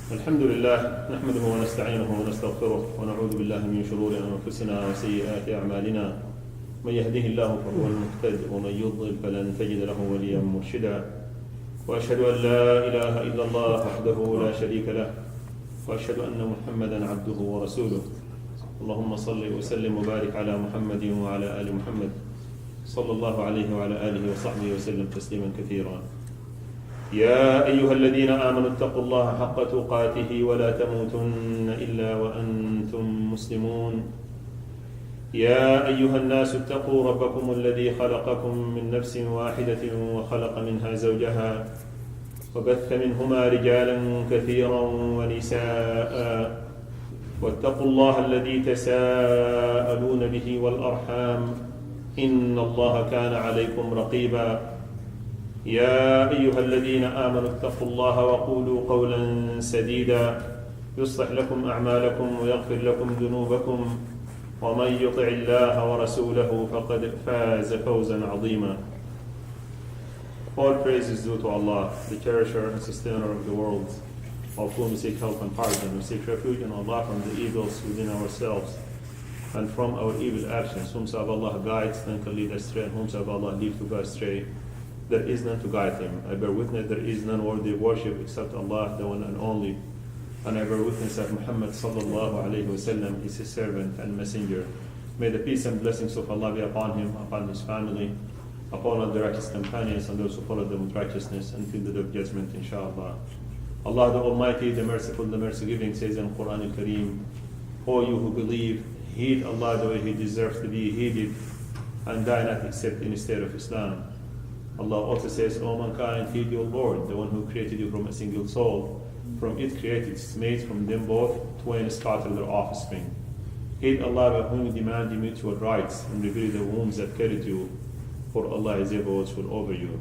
الحمد لله نحمده ونستعينه ونستغفره ونعوذ بالله من شرور أنفسنا وسيئات أعمالنا من يهده الله فهو المهتد ومن يضلل فلن تجد له وليا مرشدا وأشهد أن لا إله إلا الله وحده لا شريك له وأشهد أن محمدا عبده ورسوله اللهم صل وسلم وبارك على محمد وعلى آل محمد صلى الله عليه وعلى آله وصحبه وسلم تسليما كثيرا. يا أيها الذين آمنوا اتقوا الله حق تقاته ولا تموتن إلا وأنتم مسلمون. يا أيها الناس اتقوا ربكم الذي خلقكم من نفس واحدة وخلق منها زوجها وبث منهما رجالا كثيرا ونساء واتقوا الله الذي تساءلون به والأرحام إن الله كان عليكم رقيبا. يا أيها الذين آمنوا اتقوا الله وقولوا قولا سديدا يصلح لكم أعمالكم ويغفر لكم ذنوبكم ومن يطع الله ورسوله فقد فاز فوزا عظيما. All praise is due to Allah, the cherisher and sustainer of the world, of whom we seek help and pardon. We seek refuge in Allah from the evils within ourselves and from our evil actions. Whomsoever Allah guides, none can lead astray, and whomsoever Allah leads to go astray, there is none to guide him. I bear witness there is none worthy of worship except Allah, the one and only. And I bear witness that Muhammad sallallahu alayhi wasallam is his servant and messenger. May the peace and blessings of Allah be upon him, upon his family, upon all the righteous companions and those who follow them with righteousness until the day of judgment, inshallah. Allah the Almighty, the Merciful, the Mercy-giving says in Quran al-Kareem, O you who believe, heed Allah the way He deserves to be heeded, and die not except in the state of Islam. Allah also says, O mankind, heed your Lord, the one who created you from a single soul. From it created its mates, from them both twain scattered their offspring. Heed Allah by whom you demand the mutual rights, and reveal the wombs that carried you, for Allah is ever watchful over you.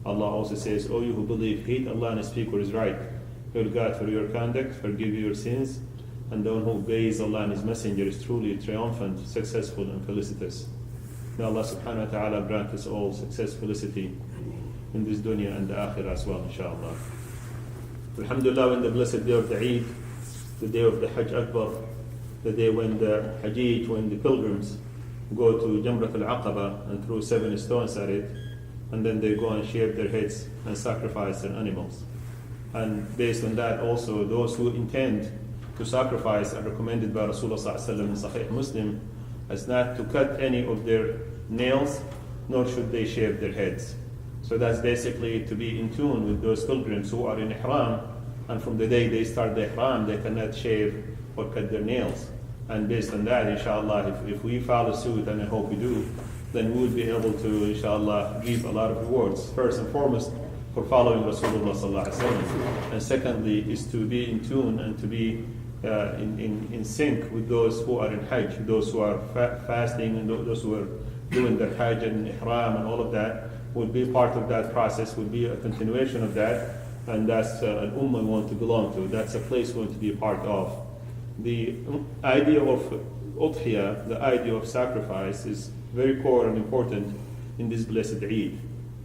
Allah also says, O you who believe, heed Allah and speak what is right. He will guide for your conduct, forgive you your sins, and the one who obeys Allah and His Messenger is truly triumphant, successful, and felicitous. May Allah subhanahu wa ta'ala grant us all success, felicity in this dunya and the akhirah as well, inshallah. Alhamdulillah, when the blessed day of the Eid, the day of the Hajj Akbar, the day when the Hajj, when the pilgrims go to Jamrat al-Aqaba and throw 7 stones at it, and then they go and shave their heads and sacrifice their animals. And based on that also, those who intend to sacrifice are recommended by Rasulullah sallallahu alaihi wasallam in Sahih Muslim as not to cut any of their nails, nor should they shave their heads. So that's basically to be in tune with those pilgrims who are in ihram, and from the day they start the ihram, they cannot shave or cut their nails. And based on that, inshallah, if we follow suit, and I hope we do, then we will be able to, inshallah, reap a lot of rewards. First and foremost, for following Rasulullah sallallahu alaihi wasallam, and secondly is to be in tune and to be in sync with those who are in Hajj, those who are fasting, and those who are doing their Hajj and Ihram and all of that will be part of that process, will be a continuation of that, and that's an ummah we want to belong to. That's a place we want to be a part of. The idea of udhiyah, the idea of sacrifice, is very core and important in this blessed Eid.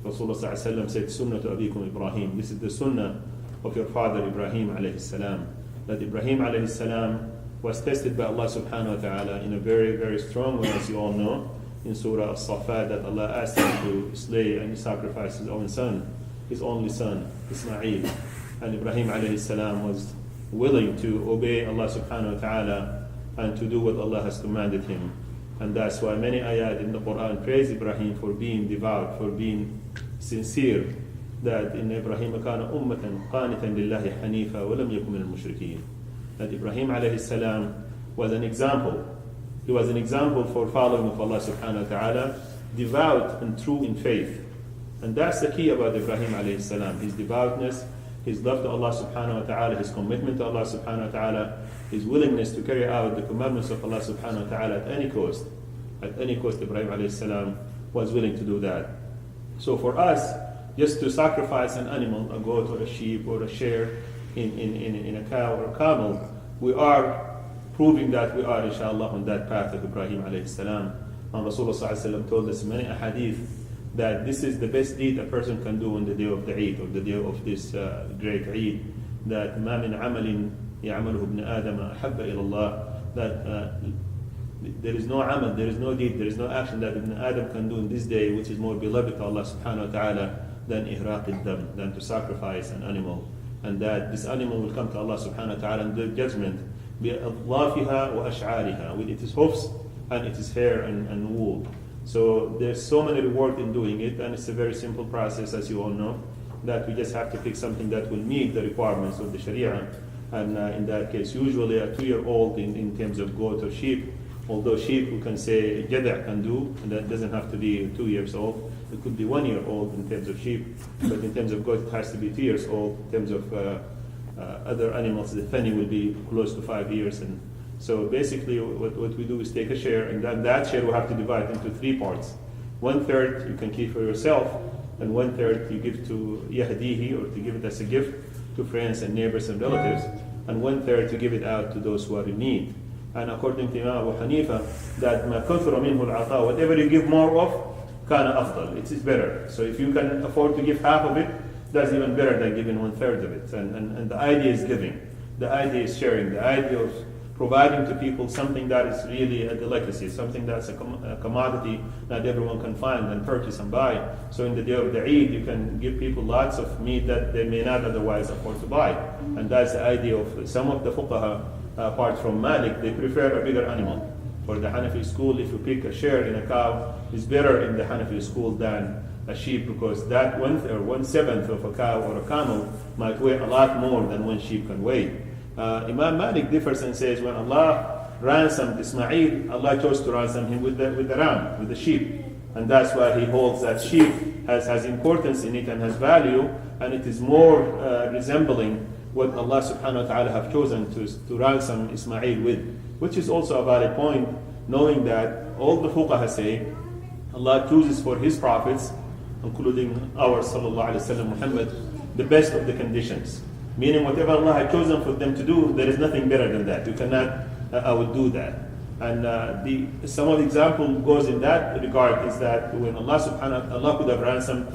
Rasulullah sallallahu alaihi wasallam said, Sunnah to Abikum Ibrahim. This is the sunnah of your father Ibrahim alayhi salam. That Ibrahim alayhi salam was tested by Allah subhanahu wa ta'ala in a very, very strong way, as you all know, in Surah As-Safat, that Allah asked him to slay and sacrifice his own son, his only son, Ismail. And Ibrahim alayhi salam was willing to obey Allah subhanahu wa ta'ala and to do what Allah has commanded him. And that's why many ayat in the Quran praise Ibrahim for being devout, for being sincere, that in Ibrahim kana ummatan qanitan lillahi hanifa wa lam yakun min al-mushrikeen. That Ibrahim alayhi salam was an example. He was an example for following of Allah subhanahu wa ta'ala, devout and true in faith. And that's the key about Ibrahim alayhi salam, his devoutness, his love to Allah subhanahu wa ta'ala, his commitment to Allah subhanahu wa ta'ala, his willingness to carry out the commandments of Allah subhanahu wa ta'ala at any cost. At any cost, Ibrahim alayhi salam was willing to do that. So for us, just to sacrifice an animal, a goat or a sheep or a share in a cow or a camel, we are proving that we are, inshallah, on that path of Ibrahim alayhi salam. And Rasulullah told us many ahadith that this is the best deed a person can do on the day of the Eid, or the day of this great Eid, that ما من عمل يعمله ابن آدم أحب إلى الله, that there is no amal, there is no deed, there is no action that Ibn Adam can do in this day which is more beloved to Allah subhanahu wa ta'ala than ihraq al-dam, than to sacrifice an animal. And that this animal will come to Allah subhanahu wa ta'ala in the judgment بِأَضْلَافِهَا وَأَشْعَارِهَا, with its hoofs and its hair and wool. So there's so many reward in doing it, and it's a very simple process, as you all know, that we just have to pick something that will meet the requirements of the Sharia. And in that case, usually a 2-year-old in terms of goat or sheep, although sheep we can say jada' can do, and that doesn't have to be 2 years old. It could be 1 year old in terms of sheep, but in terms of goat it has to be 2 years old. In terms of other animals, the fenny will be close to 5 years. And so basically what we do is take a share, and then that share we have to divide into 3 parts. 1/3 you can keep for yourself, and 1/3 you give to yahdihi, or to give it as a gift to friends and neighbors and relatives, and 1/3 to give it out to those who are in need. And according to Imam Abu Hanifa, that ما كثر منه العطاء, whatever you give more of, كان أفضل, it is better. So if you can afford to give half of it, that's even better than giving 1/3 of it. And the idea is giving, the idea is sharing, the idea of providing to people something that is really a delicacy, something that's a commodity that everyone can find and purchase and buy. So in the day of the Eid, you can give people lots of meat that they may not otherwise afford to buy. And that's the idea of some of the fuqaha, apart from Malik, they prefer a bigger animal. For the Hanafi school, if you pick a share in a cow, is better in the Hanafi school than a sheep, because that 1/7 of a cow or a camel might weigh a lot more than one sheep can weigh. Imam Malik differs and says when Allah ransomed Ismail, Allah chose to ransom him with the ram, with the sheep. And that's why he holds that sheep has importance in it and has value, and it is more resembling what Allah subhanahu wa ta'ala have chosen to ransom Ismail with, which is also a valid point, knowing that all the fuqaha say Allah chooses for his prophets, including our sallallahu alayhi wa sallam Muhammad, the best of the conditions. Meaning whatever Allah had chosen for them to do, there is nothing better than that. You cannot outdo that. And some of the example goes in that regard is that when Allah subhanahu wa ta'ala could have ransomed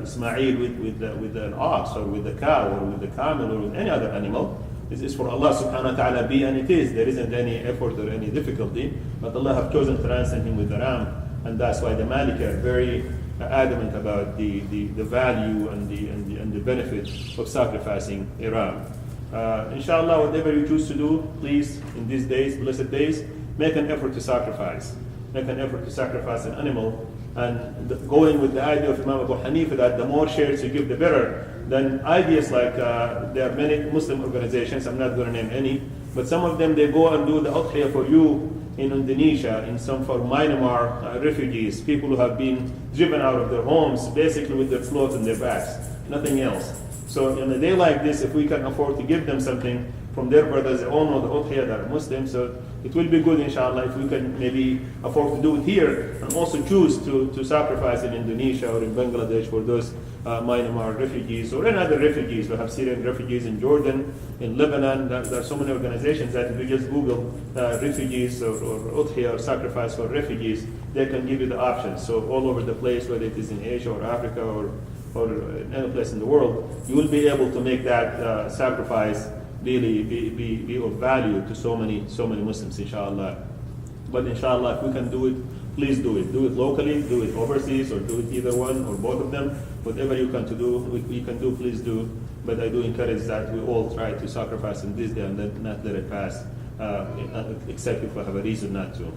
Ismail with an ox, or with a cow, or with a camel, or with any other animal, this is for Allah subhanahu wa ta'ala be, and it is. There isn't any effort or any difficulty, but Allah have chosen to ransom him with the ram, and that's why the Maliki are very adamant about the value and the benefit of sacrificing a ram. Inshallah, whatever you choose to do, please, in these days, blessed days, make an effort to sacrifice. Make an effort to sacrifice an animal. And going with the idea of Imam Abu Hanifa that the more shares you give, the better, then ideas like there are many Muslim organizations, I'm not going to name any, but some of them, they go and do the udhiyah for you in Indonesia, in some for Myanmar refugees, people who have been driven out of their homes, basically with their clothes on their backs, nothing else. So in a day like this, if we can afford to give them something from their brothers, they all know the udhiyah, that are Muslims, so it will be good, inshallah, if we can maybe afford to do it here, and also choose to sacrifice in Indonesia or in Bangladesh for those Myanmar refugees, or any other refugees. We have Syrian refugees in Jordan, in Lebanon. There are so many organizations that if you just Google refugees or udhiyah or sacrifice for refugees, they can give you the options. So all over the place, whether it is in Asia or Africa or any place in the world, you will be able to make that sacrifice really be of value to so many Muslims, inshallah. But inshallah, if we can do it, please do it. Do it locally, do it overseas, or do it either one or both of them. Whatever you can do, please do. But I do encourage that we all try to sacrifice in this day and not let it pass, except if we have a reason not to.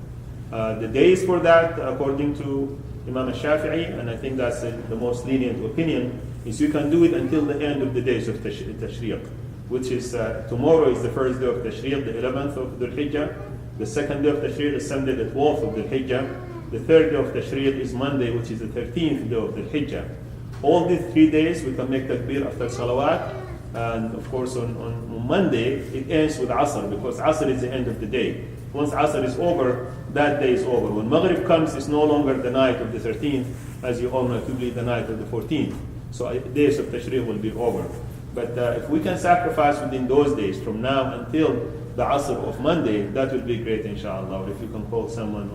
The days for that, according to Imam al-Shafi'i, and I think that's the most lenient opinion, is you can do it until the end of the days of Tashriq, which is tomorrow is the first day of Tashriq, the 11th of Dhul Hijjah. The second day of Tashriq is Sunday, the 12th of Dhul Hijjah. The third day of Tashriq is Monday, which is the 13th day of Dhul Hijjah. All these 3 days we can make takbir after salawat, and of course on Monday it ends with Asr, because Asr is the end of the day. Once Asr is over, that day is over. When Maghrib comes, it's no longer the night of the 13th, as you all know, it will be the night of the 14th. So days of Tashriq will be over. But if we can sacrifice within those days, from now until the Asr of Monday, that will be great, inshallah. Or if you can call someone,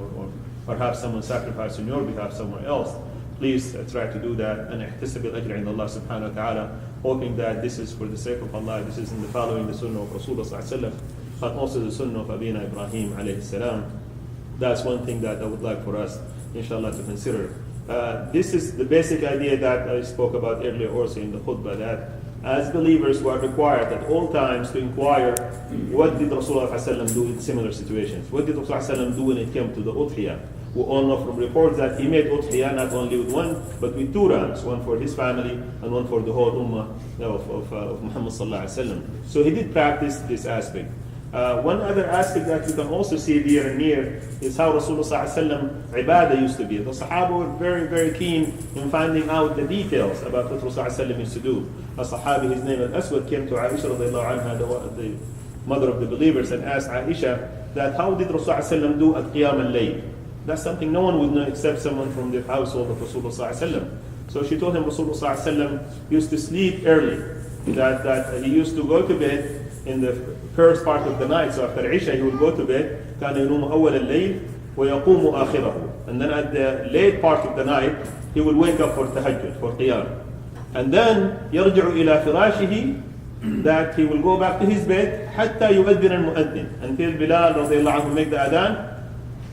or have someone sacrifice on your behalf somewhere else, please try to do that. And ihtasib al-ajr inda Allah subhanahu wa ta'ala. hoping that this is for the sake of Allah, this is in the following the sunnah of Rasulullah sallallahu alaihi wasallam, but also the sunnah of Abina Ibrahim alayhi salam. That's one thing that I would like for us, inshallah, to consider. This is the basic idea that I spoke about earlier also in the khutbah, that as believers we are required at all times to inquire what did Rasulullah ﷺ do in similar situations. What did Rasulullah ﷺ do when it came to the udhiyah? We all know from reports that he made udhiyah not only with one, but with two rams, one for his family and one for the whole ummah of Muhammad sallallahu alaihi wasallam. So he did practice this aspect. One other aspect that you can also see dear and near is how Rasulullah ﷺ ibadah used to be. The Sahaba were very, very keen in finding out the details about what Rasulullah ﷺ used to do. A Sahabi, his name Al-Aswad, came to Aisha radiallahu anha, the mother of the believers, and asked Aisha that how did Rasulullah ﷺ do at Qiyam al-Layl? That's something no one would know except someone from the household of Rasulullah ﷺ. So she told him Rasulullah ﷺ used to sleep early, that he used to go to bed in the first part of the night. So after Isha he would go to bed, كان ينوم أول الليل ويقوم آخره. And then at the late part of the night he would wake up for tahajjud, for qiyam. And then يرجع إلى فراشه, that he will go back to his bed حتى يؤذن المؤذن, until Bilal radiallahu anhu make the adhan.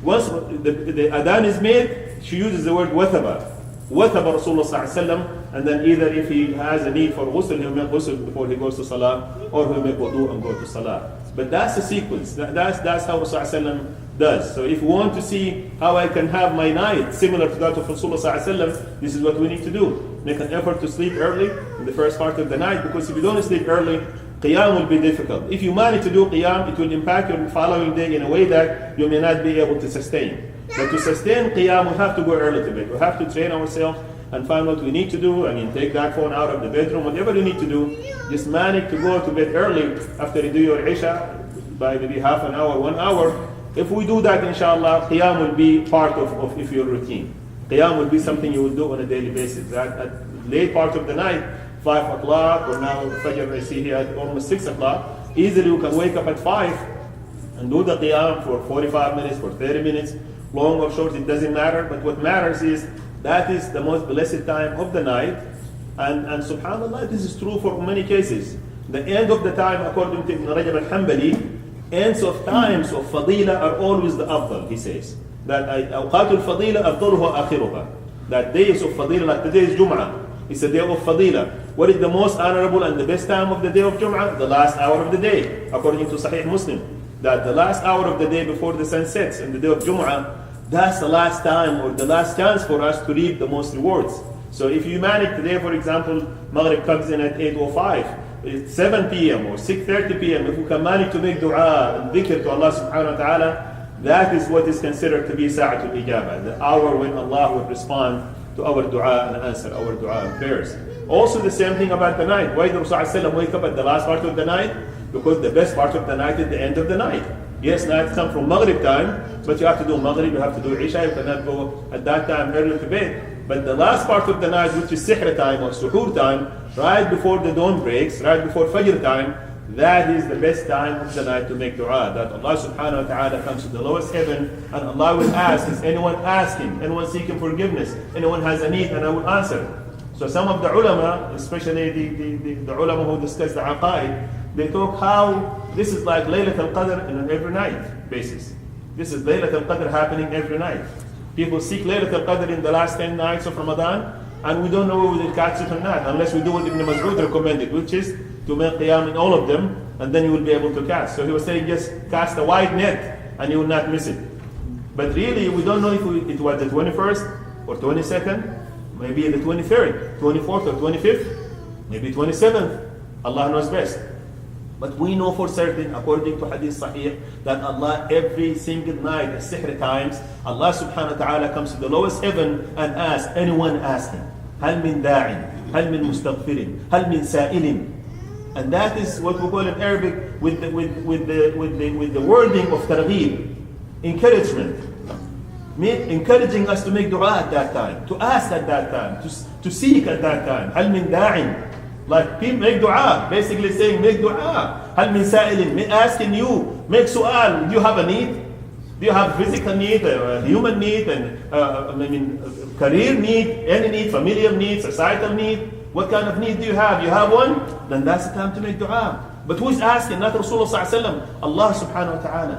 Once the adhan is made, she uses the word wathaba. Wathaba Rasulullah sallallahu alaihi wasallam. And then either if he has a need for ghusl, he'll make ghusl before he goes to salah, or he'll make wudu and go to salah. But that's the sequence. That's how Rasulullah does. So if you want to see how I can have my night similar to that of Rasulullah, this is what we need to do. Make an effort to sleep early in the first part of the night, because if you don't sleep early, qiyam will be difficult. If you manage to do qiyam, it will impact your following day in a way that you may not be able to sustain. But to sustain qiyam, we have to go early to bed. We have to train ourselves and find what we need to do. I mean, take that phone out of the bedroom, whatever you need to do. Just manage to go to bed early after you do your Isha by maybe half an hour, 1 hour. If we do that, inshallah, qiyam will be part of your routine. Qiyam will be something you will do on a daily basis. That at late part of the night, 5 o'clock, or now Fajr I see here at almost 6 o'clock, easily you can wake up at 5 and do the qiyam for 45 minutes, for 30 minutes, long or short, it doesn't matter. But what matters is that is the most blessed time of the night. And subhanAllah, this is true for many cases. The end of the time, according to Ibn Rajab al-Hanbali, ends of times of fadila are always the afdal, he says. That awqatul fadila afdaluha akhiruha. That days of fadila, like today is Jum'ah, it's a day of fadila. What is the most honorable and the best time of the day of Jum'ah? The last hour of the day, according to Sahih Muslim. That the last hour of the day before the sun sets, in the day of Jum'ah, that's the last time or the last chance for us to reap the most rewards. So if you manage today, for example, Maghrib comes in at 8:05, it's 7 p.m. or 6:30 p.m. If we can manage to make dua and dhikr to Allah subhanahu wa ta'ala, that is what is considered to be sa'atul ijabah, the hour when Allah will respond to our dua and answer our dua and prayers. Also the same thing about the night. Why did Rasulullah wake up at the last part of the night? Because the best part of the night is the end of the night. Yes, night comes from Maghrib time, but you have to do Maghrib, you have to do Isha, you cannot go at that time early to bed. But the last part of the night, which is Sihr time or Suhoor time, right before the dawn breaks, right before Fajr time, that is the best time of the night to make dua. That Allah subhanahu wa ta'ala comes to the lowest heaven and Allah will ask, is anyone asking, anyone seeking forgiveness, anyone has a need, and I will answer. So some of the ulama, especially the ulama who discuss the aqaid, they talk how this is like Laylat al-Qadr in an every night basis. This is Laylat al-Qadr happening every night. People seek Laylat al-Qadr in the last 10 nights of Ramadan, and we don't know whether we will catch it or not, unless we do what Ibn Mas'ud recommended, which is to make qiyam in all of them, and then you will be able to catch. So he was saying just cast a wide net, and you will not miss it. But really, we don't know if it was the 21st, or 22nd, maybe the 23rd, 24th, or 25th, maybe 27th. Allah knows best. But we know for certain, according to Hadith Sahih, that Allah every single night, at Sihr times, Allah subhanahu wa ta'ala comes to the lowest heaven and asks, anyone asking, هل من داع, هل من مستغفر, هل من سائل. And that is what we call in Arabic with the wording of targhib, encouragement. Encouraging us to make dua at that time, to ask at that time, to seek at that time. هل من داع. Like people make dua, basically saying make dua. هل من سائل, asking you, make su'al. Do you have a need? Do you have physical need, a human need, and career need, any need, familial need, societal need? What kind of need do you have? You have one? Then that's the time to make dua. But who is asking? Not Rasulullah sallallahu alaihi wasallam. Allah subhanahu wa ta'ala.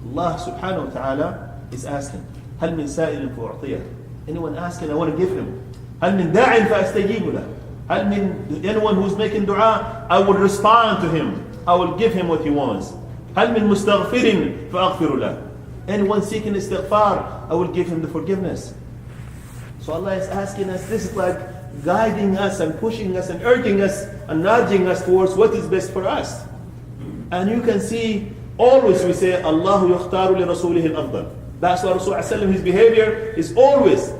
Allah subhanahu wa ta'ala is asking. هل من سائل فأعطيه. Anyone asking, I want to give him. هل من داع فأستجيب له. هل من anyone who's making dua, I will respond to him. I will give him what he wants. هل من مستغفر فأغفر له. Anyone seeking istighfar, I will give him the forgiveness. So Allah is asking us, this is like guiding us and pushing us and urging us and nudging us towards what is best for us. And you can see, always we say, Allahu yakhtaru li rasulihi al-afdal. That's why Rasulullah, his behavior is always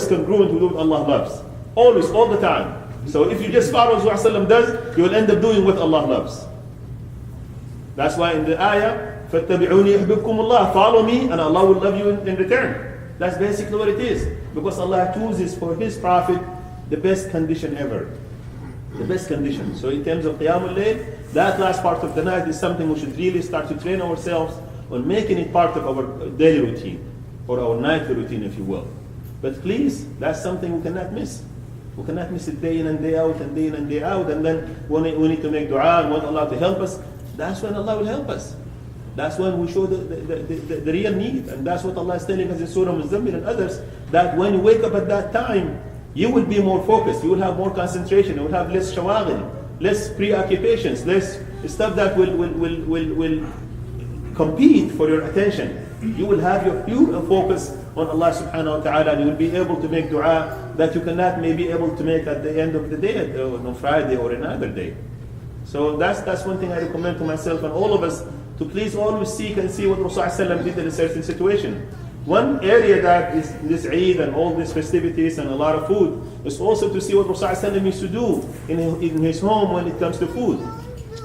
congruent with what Allah loves. Always, all the time. So if you just follow what Rasulullah does, you will end up doing what Allah loves. That's why in the ayah, فَاتَّبِعُونِي يُحْبِبْكُمُ اللَّهُ. Follow me and Allah will love you in return. That's basically what it is. Because Allah chooses for His Prophet the best condition ever. The best condition. So in terms of Qiyamul Layl, that last part of the night is something we should really start to train ourselves on making it part of our daily routine. Or our nightly routine, if you will. But please, that's something we cannot miss. We cannot miss it day in and day out and day in and day out. And then we need to make dua and want Allah to help us. That's when Allah will help us. That's when we show the real need. And that's what Allah is telling us in Surah Muzammil and others, that when you wake up at that time, you will be more focused, you will have more concentration, you will have less shawaghil, less preoccupations, less stuff that will compete for your attention. You will have your pure focus on Allah subhanahu wa ta'ala, and you will be able to make dua that you cannot maybe able to make at the end of the day, on Friday or another day. So that's one thing I recommend to myself and all of us, to please always seek and see what Rasulullah did in a certain situation. One area that is this Eid and all these festivities and a lot of food is also to see what Rasulullah used to do in his home when it comes to food.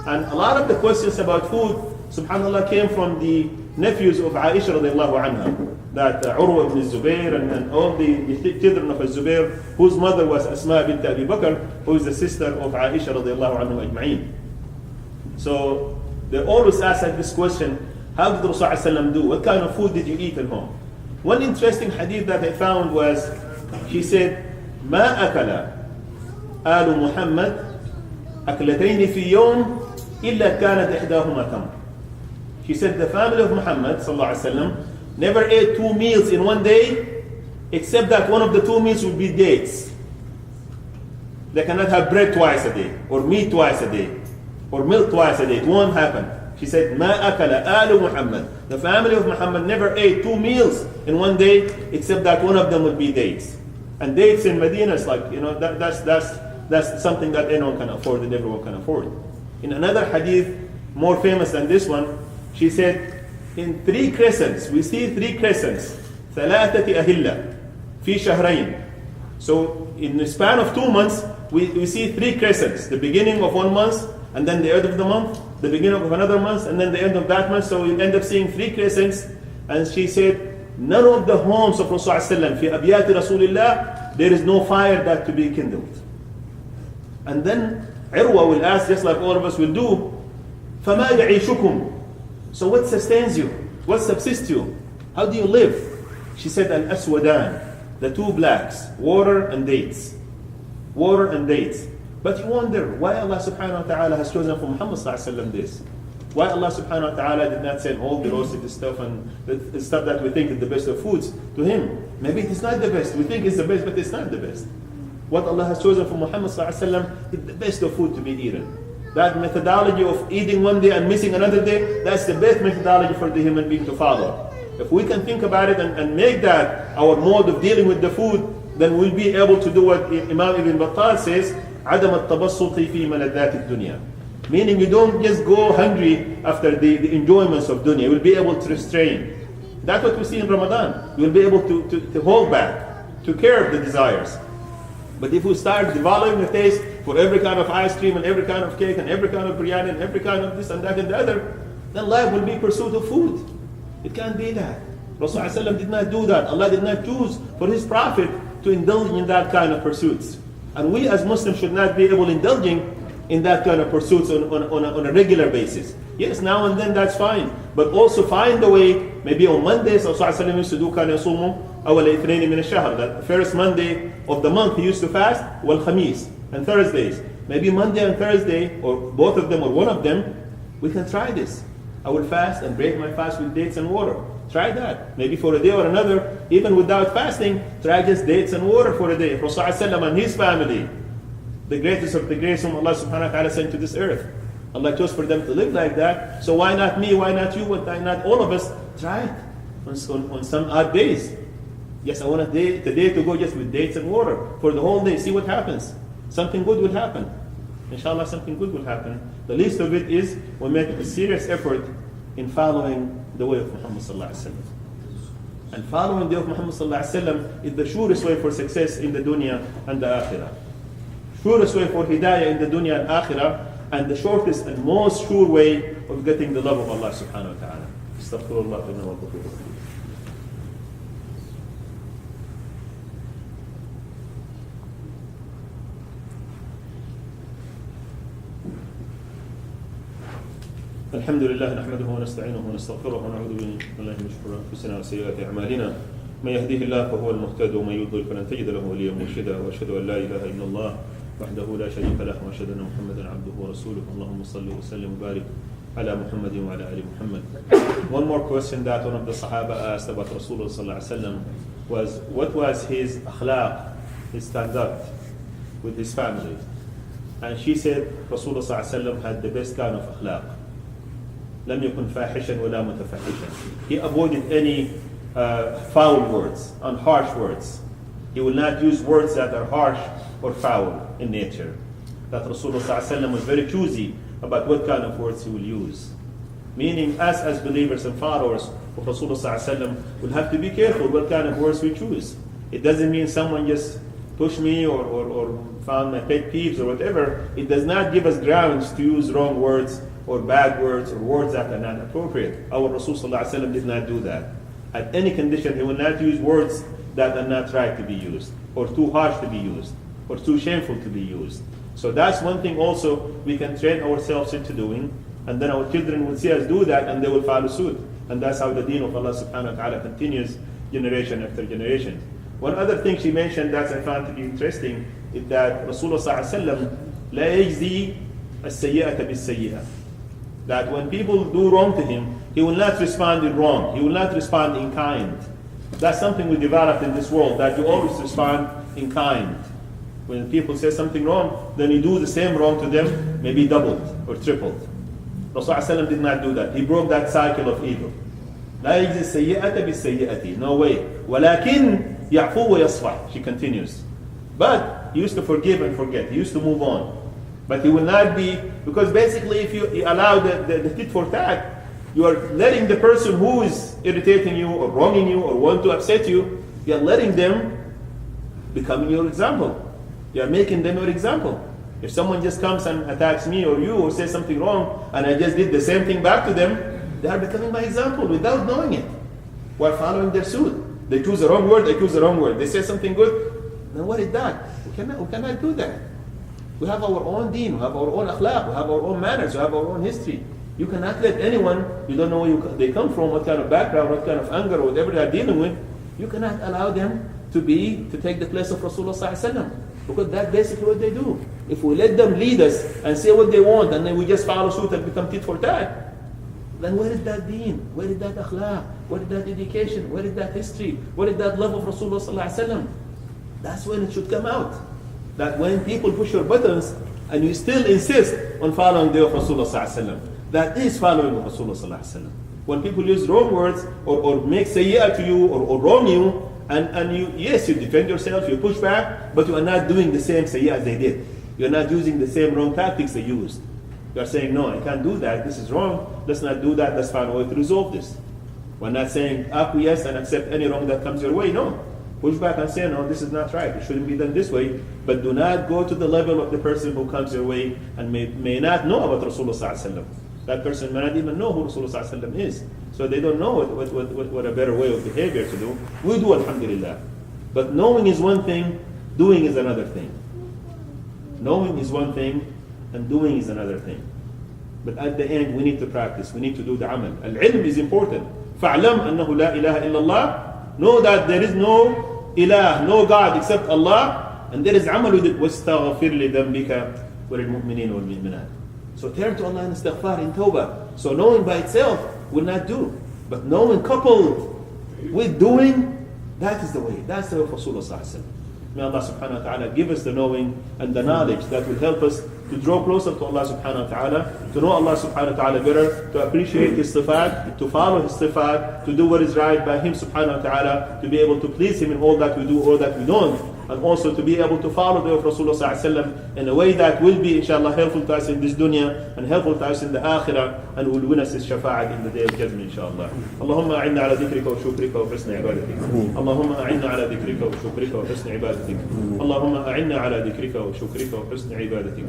And a lot of the questions about food, subhanAllah, came from the nephews of Aisha radiallahu anha, that Urwa ibn Zubair and all the children of Zubair, whose mother was Asma bint Abi Bakr, who is the sister of Aisha radiallahu anhu ajma'in. So they always ask this question, how did Rasulullah do? What kind of food did you eat at home? One interesting hadith that I found was, she said, ما أكل آل محمد أكلتين في يوم إلا كانت إحداهما تمر. She said the family of Muhammad sallallahu alaihi wasallam never ate 2 meals in one day, except that one of the 2 meals would be dates. They cannot have bread twice a day, or meat twice a day, or milk twice a day. It won't happen. She said, ما أكل آل محمد. The family of Muhammad never ate 2 meals in one day, except that one of them would be dates. And dates in Medina is like, that's something that anyone can afford and everyone can afford. In another hadith, more famous than this one, she said, in 3 crescents, we see 3 crescents, ثلاثة أهلة في شهرين. So in the span of 2 months, we see 3 crescents, the beginning of 1 month, and then the end of the month, the beginning of another month, and then the end of that month. So we end up seeing 3 crescents. And she said, none of the homes of Rasulullah fi abiyati Rasulillah, there is no fire that to be kindled. And then Urwa will ask, just like all of us will do, فَمَا يَعِيشُكُمْ. So what sustains you? What subsists you? How do you live? She said, al-aswadan, the 2 blacks, water and dates. Water and dates. But you wonder why Allah subhanahu wa ta'ala has chosen for Muhammad sallallahu alaihi wasallam this. Why Allah subhanahu wa ta'ala did not send all the roasted stuff and the stuff that we think is the best of foods to him. Maybe it is not the best. We think it's the best, but it's not the best. What Allah has chosen for Muhammad sallallahu alaihi wasallam is the best of food to be eaten. That methodology of eating one day and missing another day, that's the best methodology for the human being to follow. If we can think about it and make that our mode of dealing with the food, then we'll be able to do what Imam Ibn Battal says, عدم التبسط في ملذات الدنيا. Meaning you don't just go hungry after the enjoyments of dunya. You'll be able to restrain. That's what we see in Ramadan. You'll be able to hold back, to curb the desires. But if we start developing the taste for every kind of ice cream and every kind of cake and every kind of biryani and every kind of this and that and the other, then life will be pursuit of food. It can't be that. Rasulullah did not do that. Allah did not choose for His Prophet to indulge in that kind of pursuits. And we as Muslims should not be able indulging in that kind of pursuits on a regular basis. Yes, now and then that's fine. But also find a way, maybe on Mondays, Rasulullah used to do كان يصوم أول اثنين من الشهر. That first Monday of the month he used to fast, wal khamis. and Thursdays. Maybe Monday and Thursday, or both of them, or one of them, we can try this. I will fast and break my fast with dates and water. Try that. Maybe for a day or another, even without fasting, try just dates and water for a day. Prophet ﷺ and his family, the greatest of the greats whom Allah subhanahu wa ta'ala sent to this earth. Allah chose for them to live like that. So why not me? Why not you? Why not all of us? Try it on some odd days. Yes, I want today to go just with dates and water for the whole day. See what happens. Something good will happen. Inshallah, something good will happen. The least of it is we make a serious effort in following the way of Muhammad sallallahu alaihi wasallam. And following the way of Muhammad sallallahu alaihi wasallam is the surest way for success in the dunya and the akhirah. Surest way for hidayah in the dunya and akhirah, and the shortest and most sure way of getting the love of Allah subhanahu wa ta'ala. Astaghfirullah innahu huwal ghafurur rahim. الحمد لله نحمده ونستعينه ونستغفره ونعوذ بالله من شرور انفسنا وسيئات اعمالنا من يهده الله فهو المهتد ومن يضلل فلن تجد له وليا مرشدا واشهد ان لا اله الا الله وحده لا شريك له واشهد ان محمدا عبده ورسوله اللهم صل وسلم وبارك على محمد وعلى ال محمد. One more question that one of the Sahaba asked about Rasulullah sallallahu alaihi wasallam was, what was his akhlaq, his conduct with his family? And she said Rasulullah sallallahu alaihi wasallam had the best kind of akhlaq. لم يكن فاحشا ولا متفحشا. He avoided any foul words and harsh words. He will not use words that are harsh or foul in nature. That Rasulullah ﷺ was very choosy about what kind of words he will use. Meaning, us as believers and followers of Rasulullah ﷺ will have to be careful what kind of words we choose. It doesn't mean someone just pushed me or found my pet peeves or whatever. It does not give us grounds to use wrong words or bad words or words that are not appropriate. Our Rasul ﷺ did not do that. At any condition, he will not use words that are not right to be used, or too harsh to be used, or too shameful to be used. So that's one thing also we can train ourselves into doing, and then our children will see us do that and they will follow suit. And that's how the deen of Allah subhanahu wa ta'ala continues generation after generation. One other thing she mentioned that I found to be interesting is that Rasulullah ﷺ لا يجزي السيئة بالسيئة. That when people do wrong to him, he will not respond in wrong. He will not respond in kind. That's something we developed in this world, that you always respond in kind. When people say something wrong, then you do the same wrong to them, maybe doubled or tripled. Rasulullah did not do that. He broke that cycle of evil. لا يجزي السيئة بالسيئة. No way. ولكن يعفو ويصفح. She continues. But he used to forgive and forget. He used to move on. But he will not be, because basically if you allow the tit for tat, you are letting the person who is irritating you or wronging you or want to upset you, you are letting them become your example. You are making them your example. If someone just comes and attacks me or you or says something wrong and I just did the same thing back to them, they are becoming my example without knowing it. While following their suit. They choose the wrong word, I choose the wrong word. They say something good, then what is that? We cannot do that. We have our own deen, we have our own akhlaq, we have our own manners, we have our own history. You cannot let anyone, you don't know where they come from, what kind of background, what kind of anger, or whatever they're dealing with, you cannot allow them to take the place of Rasulullah ﷺ. Because that's basically what they do. If we let them lead us and say what they want, and then we just follow suit and become tit for tat, then where is that deen? Where is that akhlaq? Where is that education? Where is that history? Where is that love of Rasulullah ﷺ? That's when it should come out. That when people push your buttons and you still insist on following the way of Rasulullah ﷺ, that is following Rasulullah ﷺ. When people use wrong words or make sayyah to you or wrong you, and you, yes, you defend yourself, you push back, but you are not doing the same sayyah as they did. You are not using the same wrong tactics they used. You are saying, no, I can't do that, this is wrong, let's not do that, let's find a way to resolve this. We're not saying acquiesce and accept any wrong that comes your way, no. Push back and say, no, this is not right, it shouldn't be done this way, but do not go to the level of the person who comes your way and may not know about Rasulullah ﷺ. That person may not even know who Rasulullah ﷺ is. So they don't know what a better way of behavior to do. We do, alhamdulillah. But knowing is one thing, doing is another thing. Knowing is one thing, and doing is another thing. But at the end, we need to practice. We need to do the amal. Al-ilm is important. فَعْلَمْ أَنَّهُ لَا إِلَهَ إِلَّا اللَّهِ. Know that there is no ilah, no God except Allah. And there is amal with it. وَاسْتَغْفِرْ لِذَنْبِكَ وَلِلْمُؤْمِنِينَ وَالْمُؤْمِنَاتِ. So turn to Allah in istighfar, in tawbah. So knowing by itself will not do. But knowing coupled with doing, that is the way. That's the way of Rasulullah. May Allah subhanahu wa ta'ala give us the knowing and the knowledge that will help us to draw closer to Allah subhanahu wa ta'ala, to know Allah subhanahu wa ta'ala better, to appreciate His sifat, to follow His sifat, to do what is right by Him subhanahu wa ta'ala, to be able to please Him in all that we do, all that we don't, and also to be able to follow the way of Rasulullah sallallahu alaihi wasallam in a way that will be inshallah helpful to us in this dunya and helpful to us in the akhirah, and will win us His shafa'at in the day of judgment inshallah. Allahumma a'inna ala dhikrika wa shukrika wa husni ibadatik. Allahumma a'inna ala dhikrika wa shukrika wa husni ibadatik. Allahumma a'inna ala dhikrika wa shukrika wa husni ibadatik.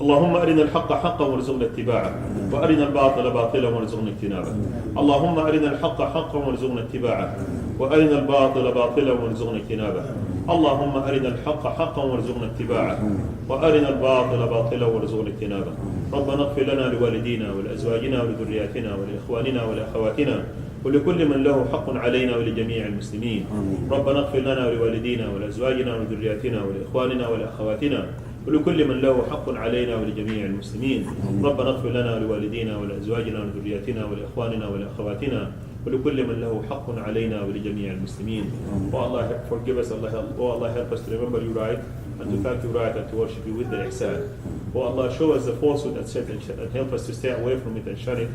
اللهم أرنا الحق حقا وارزقنا اتباعه وأرنا الباطل باطلا وارزقنا اجتنابه. اللهم أرنا الحق حقا وارزقنا اتباعه وأرنا الباطل باطلا وارزقنا اجتنابه. اللهم أرنا الحق حقا وارزقنا اتباعه وأرنا الباطل باطلا وارزقنا اجتنابه. ربنا اغفر لنا لوالدينا ولأزواجنا ولذرياتنا ولإخواننا ولأخواتنا ولكل من له حق علينا ولجميع المسلمين. ربنا اغفر لنا ولوالدينا ولأزواجنا ولذرياتنا ولإخواننا ولأخواتنا ولكل من له حق علينا ولجميع المسلمين. ربنا اغفر لنا ولوالدينا ولأزواجنا ولذرياتنا ولإخواننا ولأخواتنا ولكل من له حق علينا ولجميع المسلمين. Oh Allah, forgive us, Allah help us to remember you right and to thank you right and to worship you with the ihsan. Oh Allah, show us the falsehood that's set and help us to stay away from it and shun it.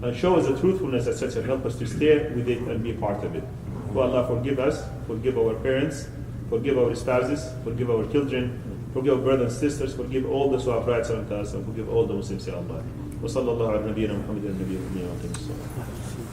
And show us the truthfulness that's set and help us to stay with it and be part of it. Oh Allah, forgive us, forgive our parents, forgive our spouses, forgive our children, forgive our brothers and sisters, forgive all those who have rights on us, and forgive all the Muslims, Ya Allah. Wa sallallahu ala nabiyyina Muhammadin nabiyyi wa